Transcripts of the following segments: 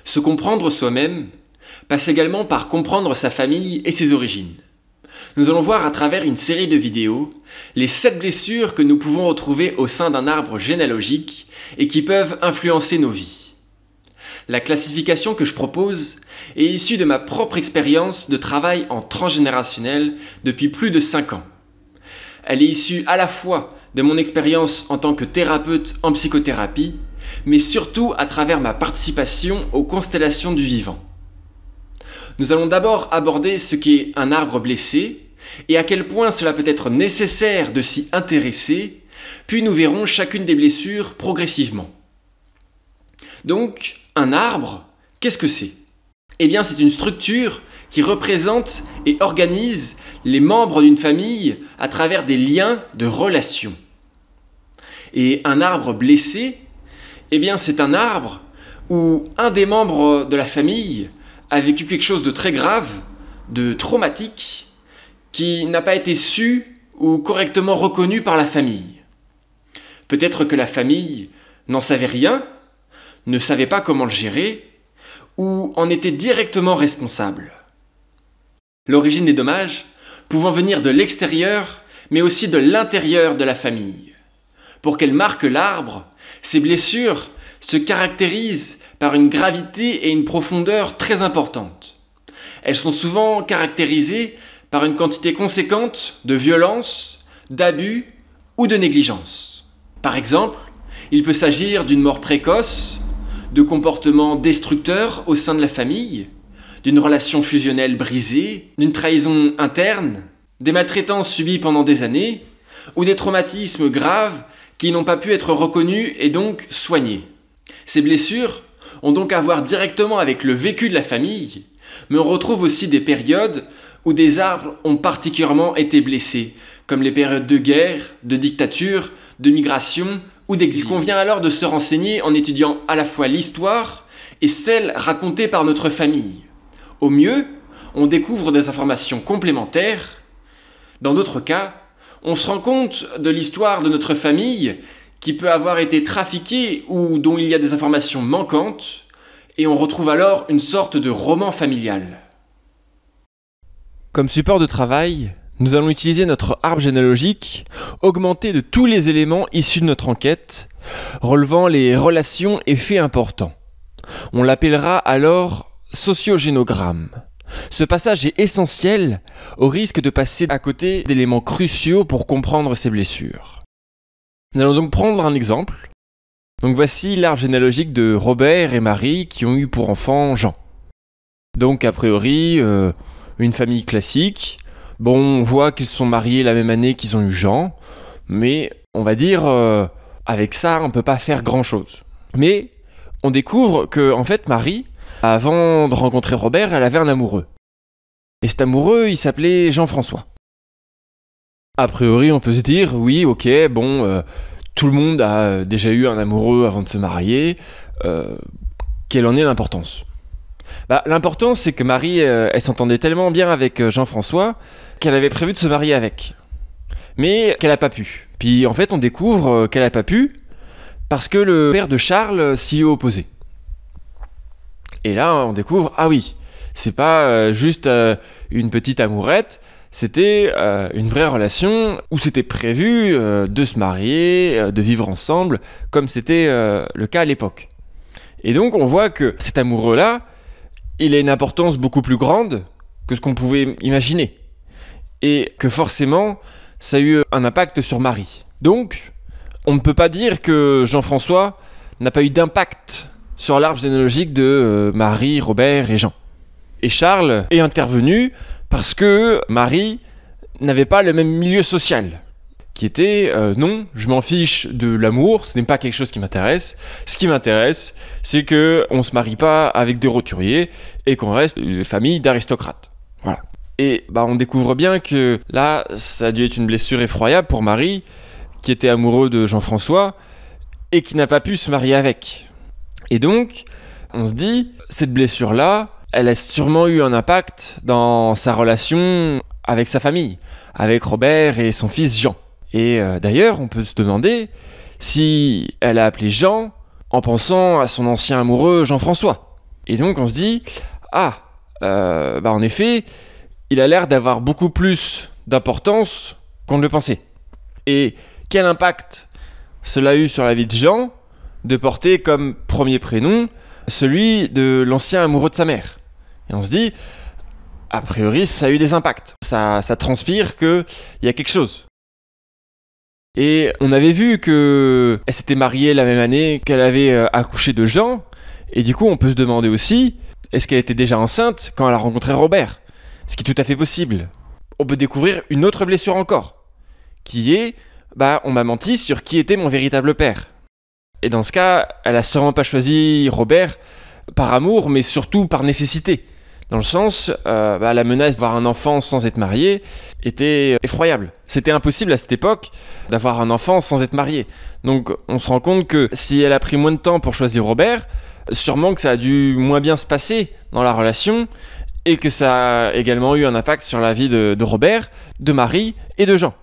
Se comprendre soi-même passe également par comprendre sa famille et ses origines. Nous allons voir à travers une série de vidéos les 7 blessures que nous pouvons retrouver au sein d'un arbre généalogique et qui peuvent influencer nos vies. La classification que je propose est issue de ma propre expérience de travail en transgénérationnel depuis plus de 5 ans. Elle est issue à la fois de mon expérience en tant que thérapeute en psychothérapie, mais surtout à travers ma participation aux constellations du vivant. Nous allons d'abord aborder ce qu'est un arbre blessé et à quel point cela peut être nécessaire de s'y intéresser, puis nous verrons chacune des blessures progressivement. Donc, un arbre, qu'est-ce que c'est ? Eh bien, c'est une structure qui représente et organise les membres d'une famille à travers des liens de relations. Et un arbre blessé, eh bien, c'est un arbre où un des membres de la famille a vécu quelque chose de très grave, de traumatique, qui n'a pas été su ou correctement reconnu par la famille. Peut-être que la famille n'en savait rien, ne savait pas comment le gérer, ou en était directement responsable. L'origine des dommages pouvant venir de l'extérieur, mais aussi de l'intérieur de la famille. Pour qu'elles marquent l'arbre, ces blessures se caractérisent par une gravité et une profondeur très importantes. Elles sont souvent caractérisées par une quantité conséquente de violence, d'abus ou de négligence. Par exemple, il peut s'agir d'une mort précoce, de comportements destructeurs au sein de la famille, d'une relation fusionnelle brisée, d'une trahison interne, des maltraitances subies pendant des années, ou des traumatismes graves qui n'ont pas pu être reconnus et donc soignés. Ces blessures ont donc à voir directement avec le vécu de la famille, mais on retrouve aussi des périodes où des arbres ont particulièrement été blessés, comme les périodes de guerre, de dictature, de migration ou d'exil. Il convient alors de se renseigner en étudiant à la fois l'histoire et celle racontée par notre famille. Au mieux, on découvre des informations complémentaires. Dans d'autres cas, on se rend compte de l'histoire de notre famille qui peut avoir été trafiquée ou dont il y a des informations manquantes, et on retrouve alors une sorte de roman familial. Comme support de travail, nous allons utiliser notre arbre généalogique, augmenté de tous les éléments issus de notre enquête, relevant les relations et faits importants. On l'appellera alors sociogénogramme. Ce passage est essentiel au risque de passer à côté d'éléments cruciaux pour comprendre ces blessures. Nous allons donc prendre un exemple. Donc voici l'arbre généalogique de Robert et Marie qui ont eu pour enfant Jean. Donc a priori, une famille classique. Bon, on voit qu'ils sont mariés la même année qu'ils ont eu Jean, mais on va dire, avec ça, on ne peut pas faire grand-chose. Mais on découvre que, en fait, Marie, avant de rencontrer Robert, elle avait un amoureux. Et cet amoureux, il s'appelait Jean-François. A priori, on peut se dire, oui, ok, bon, tout le monde a déjà eu un amoureux avant de se marier. Quelle en est l'importance ? L'importance, c'est que Marie, elle s'entendait tellement bien avec Jean-François qu'elle avait prévu de se marier avec. Mais qu'elle n'a pas pu. Puis en fait, on découvre qu'elle n'a pas pu parce que le père de Charles s'y est opposé. Et là, on découvre, ah oui, c'est pas juste une petite amourette, c'était une vraie relation où c'était prévu de se marier, de vivre ensemble, comme c'était le cas à l'époque. Et donc, on voit que cet amoureux-là, il a une importance beaucoup plus grande que ce qu'on pouvait imaginer. Et que forcément, ça a eu un impact sur Marie. Donc, on ne peut pas dire que Jean-François n'a pas eu d'impact sur l'arbre généalogique de Marie, Robert et Jean. Et Charles est intervenu parce que Marie n'avait pas le même milieu social. Qui était, non, je m'en fiche de l'amour, ce n'est pas quelque chose qui m'intéresse. Ce qui m'intéresse, c'est qu'on ne se marie pas avec des roturiers et qu'on reste une famille d'aristocrates. Voilà. Et on découvre bien que là, ça a dû être une blessure effroyable pour Marie, qui était amoureux de Jean-François et qui n'a pas pu se marier avec. Et donc, on se dit, cette blessure-là, elle a sûrement eu un impact dans sa relation avec sa famille, avec Robert et son fils Jean. Et d'ailleurs, on peut se demander si elle a appelé Jean en pensant à son ancien amoureux Jean-François. Et donc on se dit, en effet, il a l'air d'avoir beaucoup plus d'importance qu'on ne le pensait. Et quel impact cela a eu sur la vie de Jean de porter comme premier prénom celui de l'ancien amoureux de sa mère. Et on se dit, a priori, ça a eu des impacts. Ça transpire qu'il y a quelque chose. Et on avait vu qu'elle s'était mariée la même année qu'elle avait accouché de Jean. Et du coup, on peut se demander aussi, est-ce qu'elle était déjà enceinte quand elle a rencontré Robert ? Ce qui est tout à fait possible. On peut découvrir une autre blessure encore, qui est, on m'a menti sur qui était mon véritable père. Et dans ce cas, elle a sûrement pas choisi Robert par amour, mais surtout par nécessité. Dans le sens, la menace d'avoir un enfant sans être marié était effroyable. C'était impossible à cette époque d'avoir un enfant sans être marié. Donc on se rend compte que si elle a pris moins de temps pour choisir Robert, sûrement que ça a dû moins bien se passer dans la relation et que ça a également eu un impact sur la vie de Robert, de Marie et de Jean.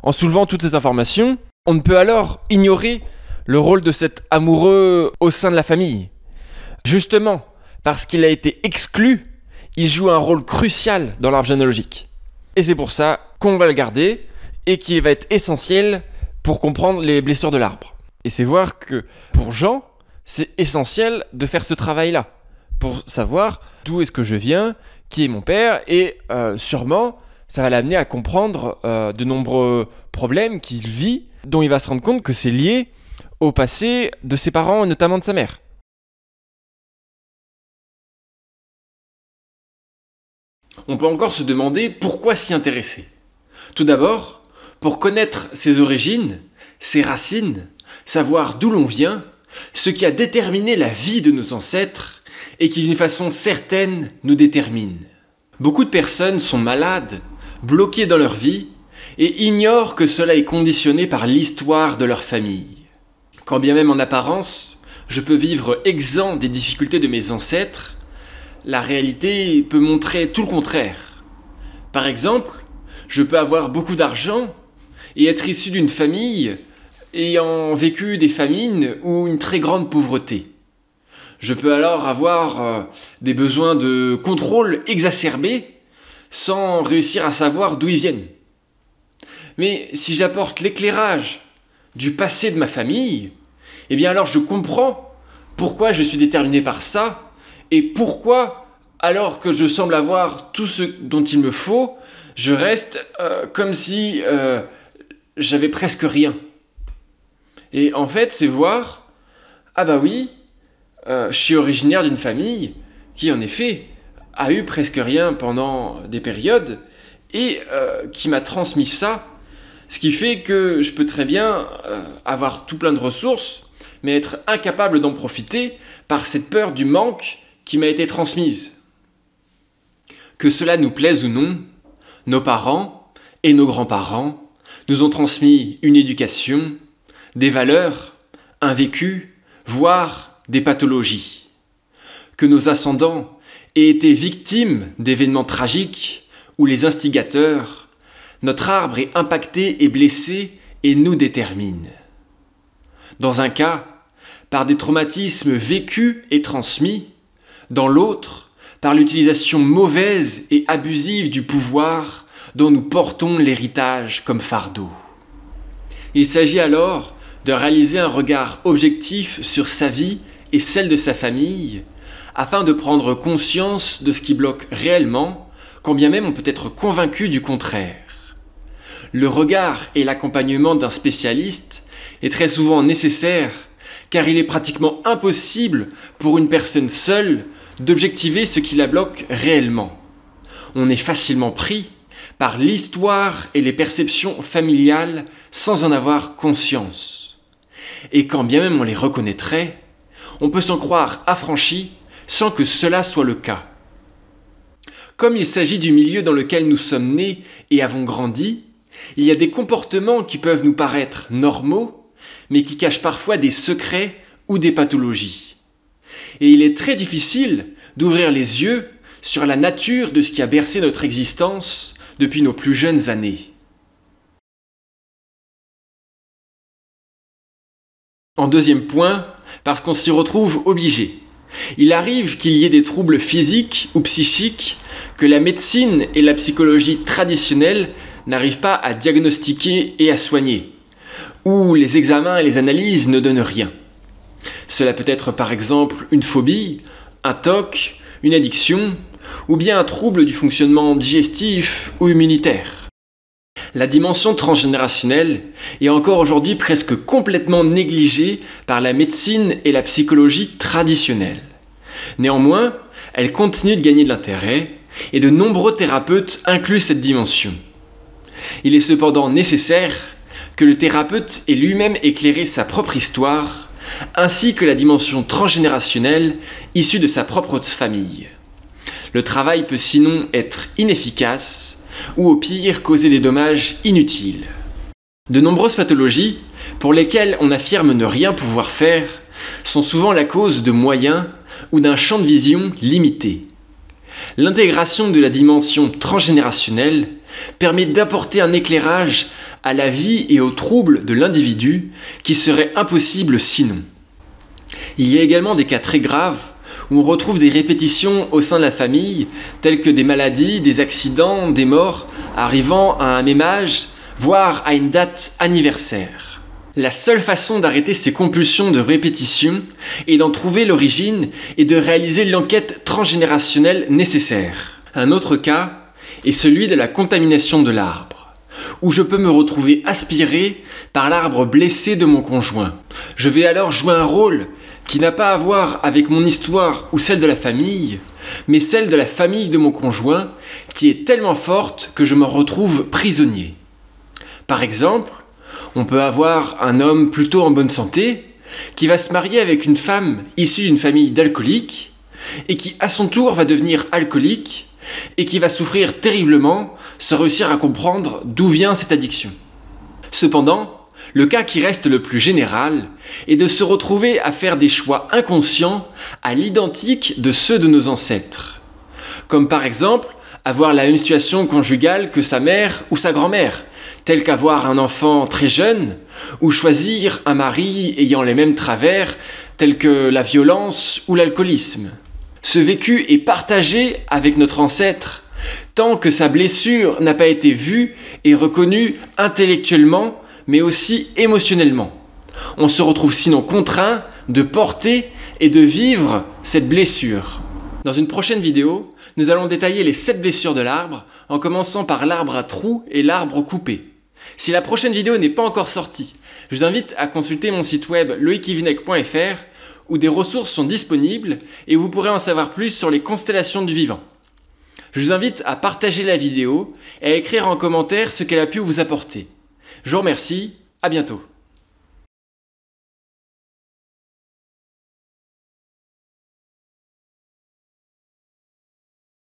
En soulevant toutes ces informations, on ne peut alors ignorer le rôle de cet amoureux au sein de la famille. Justement, parce qu'il a été exclu, il joue un rôle crucial dans l'arbre généalogique. Et c'est pour ça qu'on va le garder et qu'il va être essentiel pour comprendre les blessures de l'arbre. Et c'est voir que pour Jean, c'est essentiel de faire ce travail-là, pour savoir d'où est-ce que je viens, qui est mon père, et sûrement, ça va l'amener à comprendre de nombreux problèmes qu'il vit, dont il va se rendre compte que c'est lié au passé de ses parents, et notamment de sa mère. On peut encore se demander pourquoi s'y intéresser. Tout d'abord, pour connaître ses origines, ses racines, savoir d'où l'on vient, ce qui a déterminé la vie de nos ancêtres et qui d'une façon certaine nous détermine. Beaucoup de personnes sont malades, bloquées dans leur vie et ignorent que cela est conditionné par l'histoire de leur famille. Quand bien même en apparence, je peux vivre exempt des difficultés de mes ancêtres, la réalité peut montrer tout le contraire. Par exemple, je peux avoir beaucoup d'argent et être issu d'une famille ayant vécu des famines ou une très grande pauvreté. Je peux alors avoir des besoins de contrôle exacerbés sans réussir à savoir d'où ils viennent. Mais si j'apporte l'éclairage du passé de ma famille, eh bien alors je comprends pourquoi je suis déterminé par ça et pourquoi, alors que je semble avoir tout ce dont il me faut, je reste comme si j'avais presque rien. Et en fait, c'est voir, je suis originaire d'une famille qui, en effet, a eu presque rien pendant des périodes et qui m'a transmis ça, ce qui fait que je peux très bien avoir tout plein de ressources, mais être incapable d'en profiter par cette peur du manque qui m'a été transmise. Que cela nous plaise ou non, nos parents et nos grands-parents nous ont transmis une éducation, des valeurs, un vécu, voire des pathologies. Que nos ascendants aient été victimes d'événements tragiques où les instigateurs, notre arbre est impacté et blessé et nous détermine. Dans un cas, par des traumatismes vécus et transmis, dans l'autre, par l'utilisation mauvaise et abusive du pouvoir dont nous portons l'héritage comme fardeau. Il s'agit alors de réaliser un regard objectif sur sa vie et celle de sa famille, afin de prendre conscience de ce qui bloque réellement, quand bien même on peut être convaincu du contraire. Le regard et l'accompagnement d'un spécialiste est très souvent nécessaire, car il est pratiquement impossible pour une personne seule d'objectiver ce qui la bloque réellement. On est facilement pris par l'histoire et les perceptions familiales sans en avoir conscience. Et quand bien même on les reconnaîtrait, on peut s'en croire affranchi sans que cela soit le cas. Comme il s'agit du milieu dans lequel nous sommes nés et avons grandi, il y a des comportements qui peuvent nous paraître normaux, mais qui cachent parfois des secrets ou des pathologies. Et il est très difficile d'ouvrir les yeux sur la nature de ce qui a bercé notre existence depuis nos plus jeunes années. En deuxième point, parce qu'on s'y retrouve obligé. Il arrive qu'il y ait des troubles physiques ou psychiques que la médecine et la psychologie traditionnelle n'arrivent pas à diagnostiquer et à soigner, où les examens et les analyses ne donnent rien. Cela peut être par exemple une phobie, un TOC, une addiction, ou bien un trouble du fonctionnement digestif ou immunitaire. La dimension transgénérationnelle est encore aujourd'hui presque complètement négligée par la médecine et la psychologie traditionnelles. Néanmoins, elle continue de gagner de l'intérêt et de nombreux thérapeutes incluent cette dimension. Il est cependant nécessaire que le thérapeute ait lui-même éclairé sa propre histoire, ainsi que la dimension transgénérationnelle issue de sa propre famille. Le travail peut sinon être inefficace ou au pire causer des dommages inutiles. De nombreuses pathologies, pour lesquelles on affirme ne rien pouvoir faire, sont souvent la cause de moyens ou d'un champ de vision limité. L'intégration de la dimension transgénérationnelle permet d'apporter un éclairage à la vie et aux troubles de l'individu qui serait impossible sinon. Il y a également des cas très graves où on retrouve des répétitions au sein de la famille, telles que des maladies, des accidents, des morts, arrivant à un même âge, voire à une date anniversaire. La seule façon d'arrêter ces compulsions de répétition est d'en trouver l'origine et de réaliser l'enquête transgénérationnelle nécessaire. Un autre cas est celui de la contamination de l'arbre, où je peux me retrouver aspiré par l'arbre blessé de mon conjoint. Je vais alors jouer un rôle qui n'a pas à voir avec mon histoire ou celle de la famille, mais celle de la famille de mon conjoint, qui est tellement forte que je m'en retrouve prisonnier. Par exemple, on peut avoir un homme plutôt en bonne santé, qui va se marier avec une femme issue d'une famille d'alcooliques, et qui à son tour va devenir alcoolique, et qui va souffrir terriblement sans réussir à comprendre d'où vient cette addiction. Cependant, le cas qui reste le plus général est de se retrouver à faire des choix inconscients à l'identique de ceux de nos ancêtres. Comme par exemple, avoir la même situation conjugale que sa mère ou sa grand-mère, tel qu'avoir un enfant très jeune, ou choisir un mari ayant les mêmes travers, tels que la violence ou l'alcoolisme. Ce vécu est partagé avec notre ancêtre, tant que sa blessure n'a pas été vue et reconnue intellectuellement, mais aussi émotionnellement. On se retrouve sinon contraint de porter et de vivre cette blessure. Dans une prochaine vidéo, nous allons détailler les 7 blessures de l'arbre, en commençant par l'arbre à trous et l'arbre coupé. Si la prochaine vidéo n'est pas encore sortie, je vous invite à consulter mon site web loikivinec.fr où des ressources sont disponibles et où vous pourrez en savoir plus sur les constellations du vivant. Je vous invite à partager la vidéo et à écrire en commentaire ce qu'elle a pu vous apporter. Je vous remercie, à bientôt.